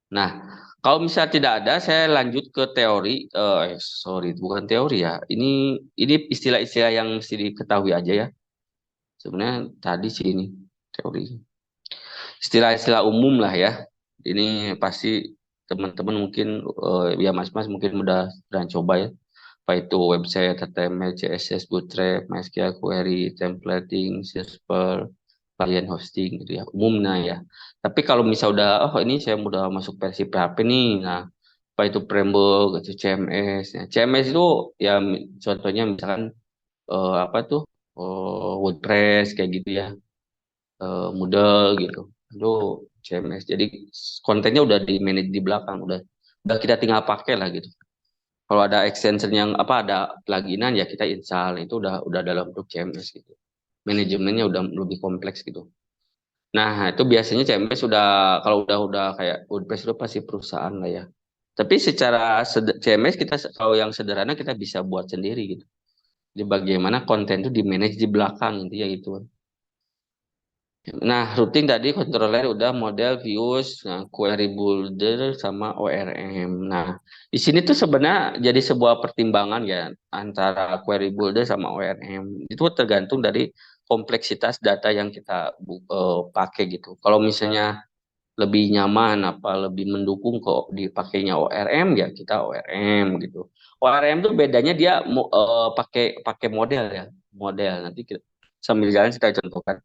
Nah, kalau misalnya tidak ada, saya lanjut ke teori. Sorry, bukan teori ya. Ini istilah-istilah yang mesti diketahui aja ya. Sebenarnya tadi sih ini teori. Istilah-istilah umum lah ya. Ini pasti teman-teman mungkin ya mas-mas mungkin udah coba ya. Apa itu website, HTML, CSS, Bootstrap, MySQL query, templating, Shopper, client hosting gitu ya. Umumnya ya. Tapi kalau misal udah oh ini saya udah masuk versi PHP nih. Nah, apa itu framework, itu CMS. Nah, CMS itu ya contohnya misalkan apa tuh WordPress kayak gitu ya, Moodle gitu. Itu CMS. Jadi kontennya udah di manage di belakang, udah kita tinggal pakai lah gitu. Kalau ada extension yang apa ada pluginan ya kita install itu udah dalam bentuk CMS gitu. Manajemennya udah lebih kompleks gitu. Nah, itu biasanya CMS sudah kalau udah kayak WordPress itu pasti perusahaan lah ya. Tapi secara CMS kita kalau yang sederhana kita bisa buat sendiri gitu. Jadi bagaimana konten itu di manage di belakang intinya gitu. Nah, routing tadi controller udah model views, nah, query builder sama ORM. Nah, di sini tuh sebenarnya jadi sebuah pertimbangan ya antara query builder sama ORM. Itu tergantung dari kompleksitas data yang kita pakai gitu. Kalau misalnya lebih nyaman apa lebih mendukung kok dipakainya ORM ya kita ORM gitu. ORM tuh bedanya dia pakai pakai model ya, model nanti kita, sambil jalan kita contohkan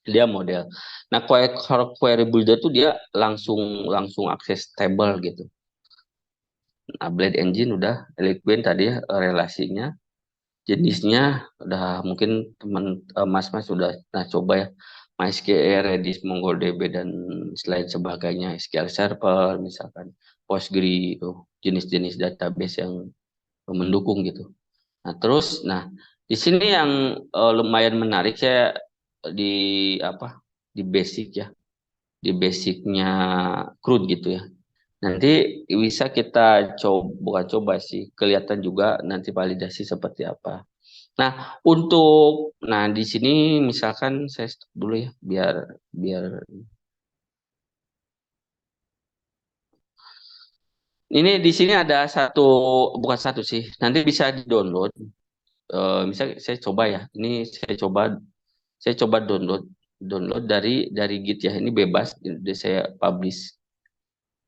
dia model. Nah, kalau query builder tuh dia langsung langsung akses table gitu. Nah, Blade Engine udah, Eloquent tadi ya relasinya, jenisnya udah mungkin teman mas-mas sudah nah coba ya. MySQL, Redis, MongoDB dan selain sebagainya, SQL Server misalkan, Postgre itu jenis-jenis database yang mendukung gitu. Nah, terus di sini yang lumayan menarik saya di apa di basic ya di basicnya crude gitu ya. Nanti bisa kita coba, bukan coba sih, kelihatan juga nanti validasi seperti apa. Nah, di sini misalkan saya stop dulu ya, biar biar ini di sini ada satu, bukan satu sih, nanti bisa di-download. Misal saya coba ya, ini saya coba download download dari Git ya, ini bebas, ini saya publish.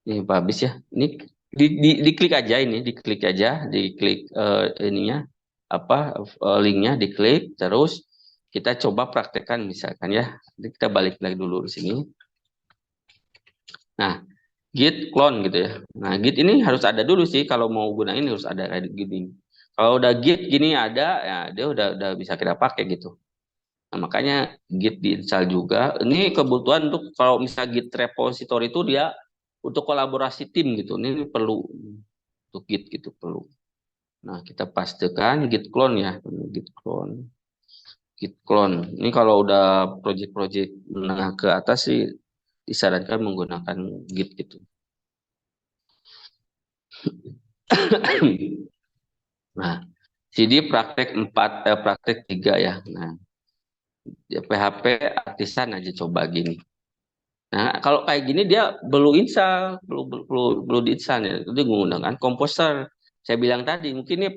Ini habis ya. Ini diklik aja ini, diklik aja, diklik ininya apa linknya diklik terus kita coba praktekkan misalkan ya. Jadi kita balik lagi dulu di sini. Nah, Git clone gitu ya. Nah, Git ini harus ada dulu sih kalau mau gunain harus ada kayak gini. Kalau udah Git gini ada ya dia udah bisa kita pakai gitu. Nah, makanya Git diinstal juga. Ini kebutuhan untuk kalau misalnya Git repository itu dia untuk kolaborasi tim gitu. Ini perlu untuk Git gitu perlu. Nah, kita pastikan Git clone ya. Git clone. Git clone. Ini kalau udah project-project menengah ke atas sih disarankan menggunakan Git gitu. Nah, CD praktek 4 praktek 3 ya. Nah, ya PHP artisan aja coba gini. Nah, kalau kayak gini dia perlu install, perlu diinstal ya. Itu menggunakan komposer. Saya bilang tadi, mungkin ini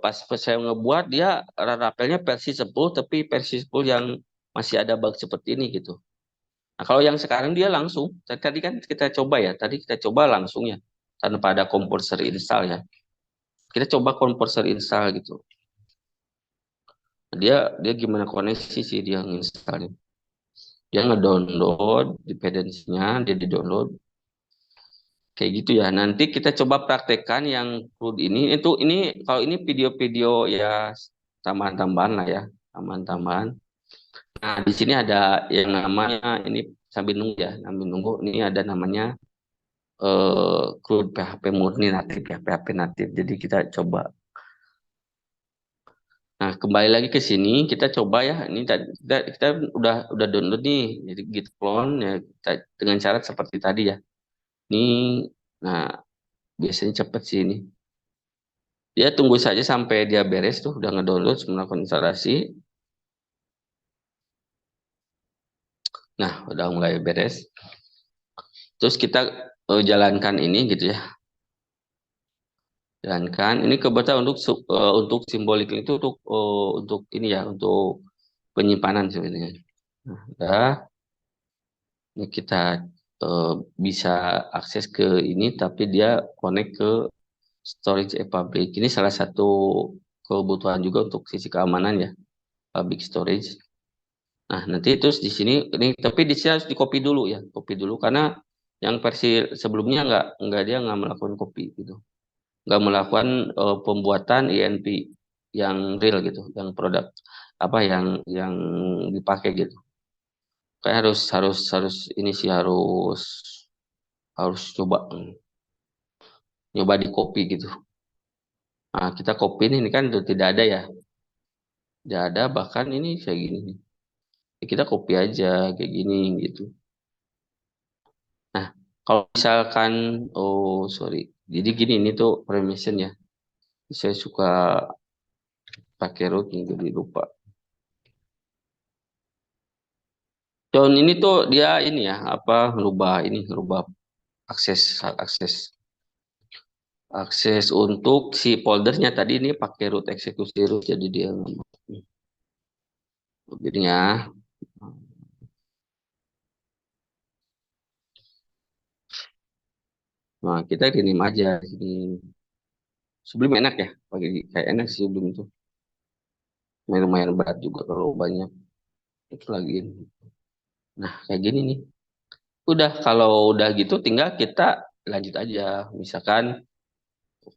pas saya ngebuat dia rapelnya versi 10 tapi versi 10 yang masih ada bug seperti ini gitu. Nah, kalau yang sekarang dia langsung, tadi kan kita coba ya, tadi kita coba langsung ya, tanpa ada komposer install ya. Kita coba komposer install gitu. Dia dia gimana koneksi sih dia nginstalnya. Dia ngedownload dependensinya, dia di-download kayak gitu ya. Nanti kita coba praktekkan yang crude ini kalau ini video-video ya tambahan-tambahan lah ya, tambahan-tambahan. Nah, di sini ada yang namanya ini sambil nunggu ya, sambil nunggu ini ada namanya crude PHP murni natif ya, PHP natif. Jadi kita coba. Nah, kembali lagi ke sini kita coba ya. Ini kita udah download nih, jadi Git clone ya dengan syarat seperti tadi ya. Ini nah biasanya cepet sih ini. Dia tunggu saja sampai dia beres tuh udah ngedownload melakukan instalasi. Nah, udah mulai beres. Terus kita jalankan ini gitu ya. Jalankan. Ini kebetulan untuk simbolik itu untuk ini ya, untuk penyimpanan sebenarnya. Nah, udah. Ini kita bisa akses ke ini, tapi dia connect ke storage public. Ini salah satu kebutuhan juga untuk sisi keamanan ya, public storage. Nah, nanti terus di sini ini tapi di sini harus dikopi dulu ya, kopi dulu karena yang versi sebelumnya nggak dia nggak melakukan kopi gitu, nggak melakukan pembuatan INP yang real gitu, yang produk apa yang dipakai gitu. Kayak harus ini sih harus coba nyoba di copy gitu. Nah, kita copy ini kan udah tidak ada ya, tidak ada bahkan ini kayak gini nih. Ya, kita copy aja kayak gini gitu. Nah, kalau misalkan sorry, jadi gini ini tuh permission ya. Saya suka pakai root nih jadi lupa. John ini tuh dia ini ya apa merubah akses akses akses untuk si foldernya tadi ini pakai root eksekusi root jadi dia jadinya. Nah, kita kirim aja ini. Sebelum enak ya, pakai kayak enak sih sebelum itu. Lumayan berat juga kalau banyak itu lagi. Nah, kayak gini nih. Udah kalau udah gitu tinggal kita lanjut aja. Misalkan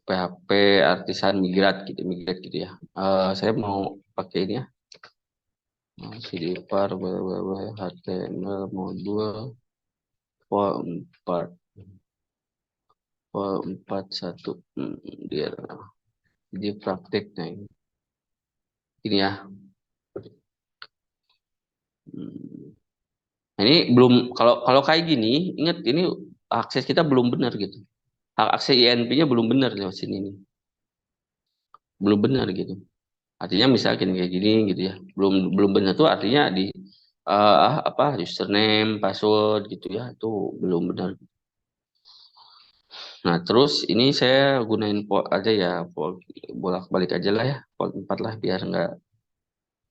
PHP artisan migrat gitu ya. Saya mau pakai ini ya. CDPAR, HTML modul for 4 1 dia jadi prakteknya ini ya. Hmm. Nah, ini belum kalau kalau kayak gini, ingat ini akses kita belum benar gitu. Akses INP-nya belum benar lewat sini nih. Belum benar gitu. Artinya misalkan kayak gini gitu ya. Belum belum benar tuh artinya di apa username, password gitu ya. Itu belum benar. Nah, terus ini saya gunain port aja ya, port bolak-balik aja lah ya, port 4 lah biar nggak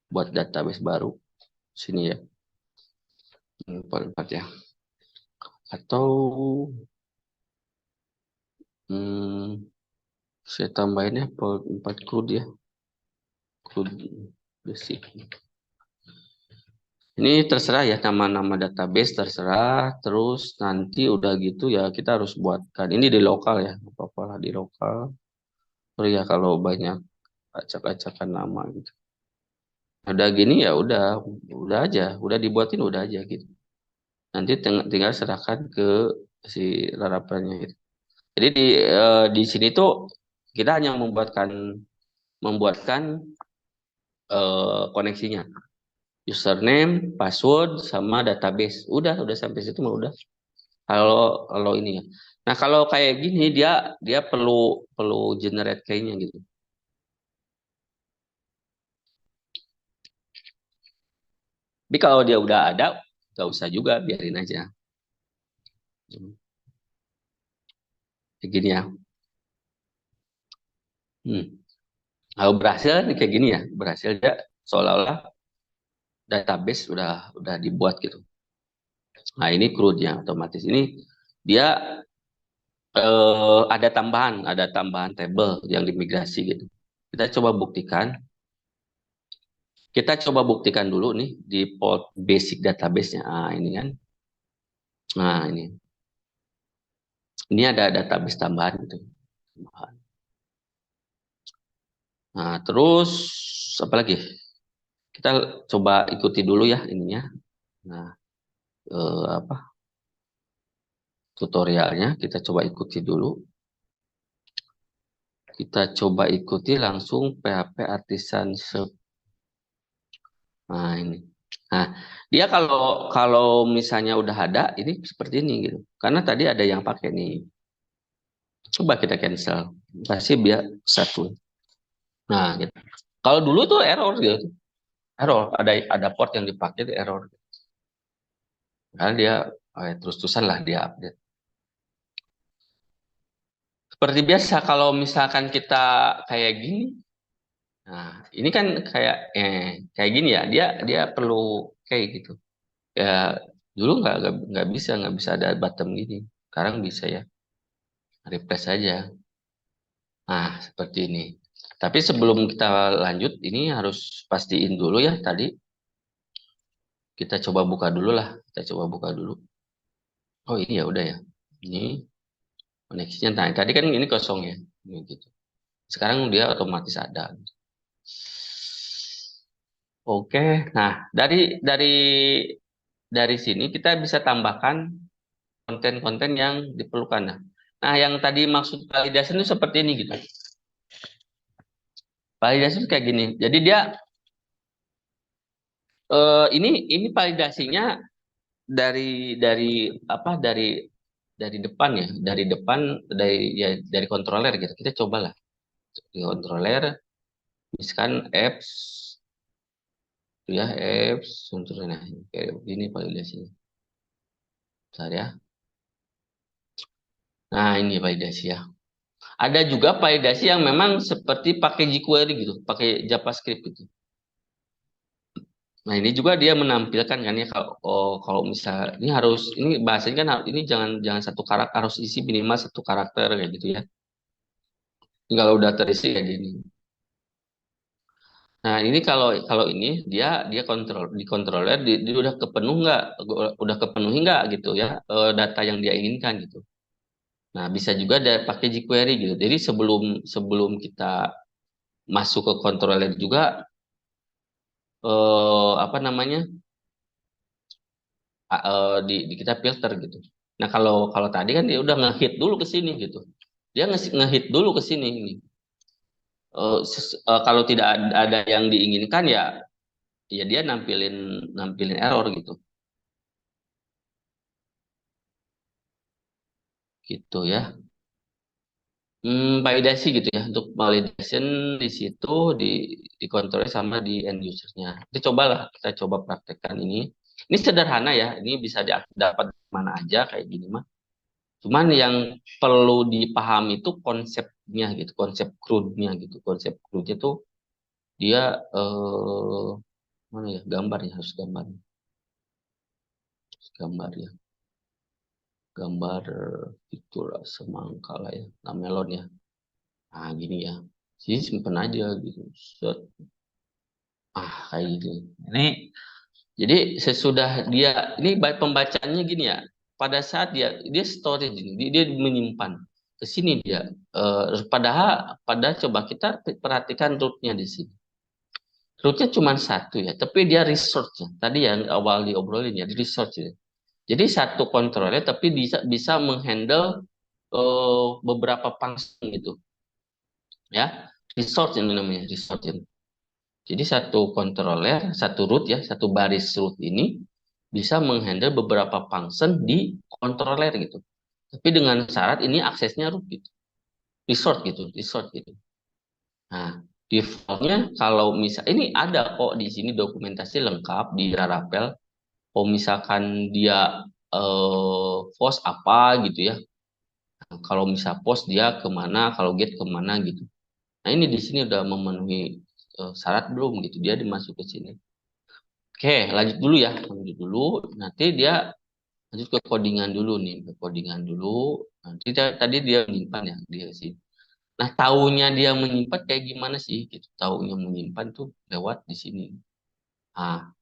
buat database baru sini ya. Port 4 ya. Atau hmm, saya tambahin ya port 4 CRUD ya. CRUD basic. Ini terserah ya nama-nama database terserah. Terus nanti udah gitu ya kita harus buatkan. Ini di lokal ya, apa-apa lah di lokal. Terus ya kalau banyak acak-acakan nama gitu. Udah gini ya udah aja, udah dibuatin udah aja gitu. Nanti tinggal serahkan ke si larapannya gitu. Jadi di sini tuh kita hanya membuatkan koneksinya, username, password, sama database. Udah sampai situ mah udah. Kalau ini ya. Nah kalau kayak gini dia dia perlu perlu generate kayaknya gitu. Tapi kalau dia udah ada, nggak usah juga biarin aja. Kayak gini ya. Hmm. Kalau berhasil nih kayak gini ya, berhasil dia seolah-olah database udah dibuat gitu. Nah ini CRUD-nya otomatis ini dia ada tambahan table yang dimigrasi gitu. Kita coba buktikan, kita coba buktikan dulu nih di port basic database-nya. Ah ini kan, nah ini ada database tambahan gitu. Nah terus apa lagi? Kita coba ikuti dulu ya ininya. Nah apa tutorialnya kita coba ikuti dulu. Kita coba ikuti langsung PHP Artisan Shop. Nah, ini. Nah, dia kalau kalau misalnya udah ada, ini seperti ini gitu. Karena tadi ada yang pakai nih. Coba kita cancel. Pasti biar satu. Nah, gitu. Kalau dulu tuh error gitu. Error. Ada port yang dipakai itu error. Karena dia terus-terusan lah dia update. Seperti biasa kalau misalkan kita kayak gini, nah ini kan kayak gini ya, dia dia perlu kayak gitu. Ya dulu nggak bisa ada bottom gini. Sekarang bisa ya, refresh saja. Nah seperti ini. Tapi sebelum kita lanjut, ini harus pastiin dulu ya tadi. Kita coba buka dulu lah. Kita coba buka dulu. Oh ini ya udah ya. Ini koneksinya. Nah tadi kan ini kosong ya. Ini gitu. Sekarang dia otomatis ada. Oke, nah dari sini kita bisa tambahkan konten-konten yang diperlukan. Nah, yang tadi maksud validasi itu seperti ini gitu. Validasi itu kayak gini. Jadi dia ini validasinya dari apa dari depan ya, dari depan dari controller gitu. Kita cobalah di controller, misalkan apps itu ya apps controller nah, kayak gini validasinya. Bentar ya. Nah, ini validasi ya. Ada juga validasi yang memang seperti pakai jQuery gitu, pakai JavaScript gitu. Nah, ini juga dia menampilkan kan ya kalau misal ini harus ini bahasanya kan ini jangan jangan satu karakter harus isi minimal satu karakter kayak gitu ya. Ini kalau udah terisi kayak gini. Nah, ini kalau kalau ini dia kontrol di controller dia udah kepenuh nggak udah kepenuhi nggak gitu ya data yang dia inginkan gitu. Nah, bisa juga ada pakai jQuery gitu. Jadi sebelum sebelum kita masuk ke controller juga apa namanya di kita filter gitu. Nah kalau kalau tadi kan dia udah ngehit dulu ke sini gitu. Dia ngehit dulu ke sini ini. Kalau tidak ada yang diinginkan ya ya dia nampilin nampilin error gitu. Gitu ya. Validasi gitu ya. Untuk validation di situ dikontrol sama di end usernya. Kita cobalah kita coba praktekkan ini. Ini sederhana ya. Ini bisa dapat mana aja kayak gini mah. Cuman yang perlu dipahami itu konsepnya gitu, konsep crude-nya gitu. Konsep crude itu dia mana ya gambar ya harus gambar ya gambar fitur semangka lah ya, nah melon ya. Nah gini ya, sih simpen aja gitu. Set. Kayak gitu. Ini jadi sesudah dia ini pembacaannya gini ya. Pada saat dia storage ini, dia menyimpan ke sini dia. Padahal coba kita perhatikan rootnya di sini. Rootnya cuma satu ya, tapi dia research ya. Tadi yang awal diobrolin ya, research ya. Jadi satu kontrolnya tapi bisa bisa menghandle beberapa function gitu ya. Research ini namanya research ini. Jadi satu controller, satu root ya, satu baris root ini bisa menghandle beberapa function di controller gitu. Tapi dengan syarat ini aksesnya root gitu, resort gitu. Nah, defaultnya kalau misal ini ada kok di sini dokumentasi lengkap di Laravel. Kalau misalkan dia post apa gitu ya. Nah, kalau misal post dia kemana, kalau get kemana gitu. Nah ini di sini udah memenuhi syarat belum gitu, dia dimasuk ke sini. Oke, lanjut dulu ya, lanjut dulu. Nanti dia lanjut ke codingan dulu nih, ke codingan dulu. Nanti tadi dia menyimpan ya dia sih. Nah, taunya dia menyimpan kayak gimana sih? Gitu. Taunya menyimpan tuh lewat di sini. Ah,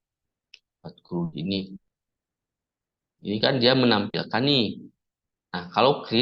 lewat ini. Ini kan dia menampilkan nih. Nah, kalau create